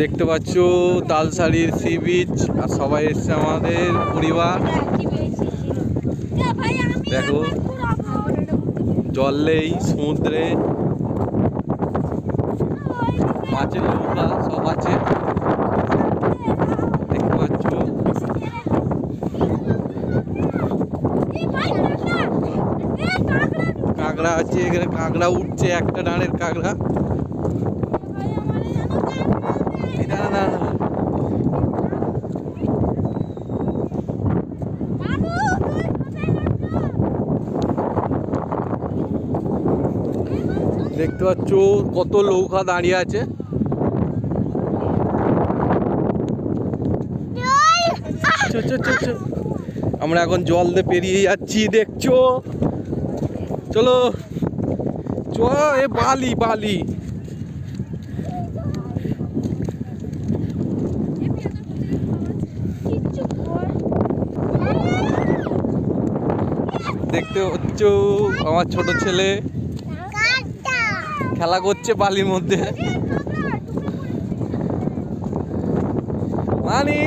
দেখতে পাচ্ছ তালসারির sea beach, আর সবাই এসছে আমাদের পরিবার। দেখো জল নেই, সমুদ্রে মাছের নৌকা সব আছে, দেখতে পাচ্ছ। কাঁকড়া আছে এখানে, কাঁকড়া উঠছে, একটা ডাঁড়ের কাঁকড়া। দেখতে পাচ্ছ কত নৌকা দাঁড়িয়ে আছে। আমরা এখন জল দিয়ে পেরিয়ে যাচ্ছি, দেখছো। চলো চ, এ বালি বালি। দেখতে পাচ্ছ আমার ছোট ছেলে খেলা করছে বালির মধ্যে। মানি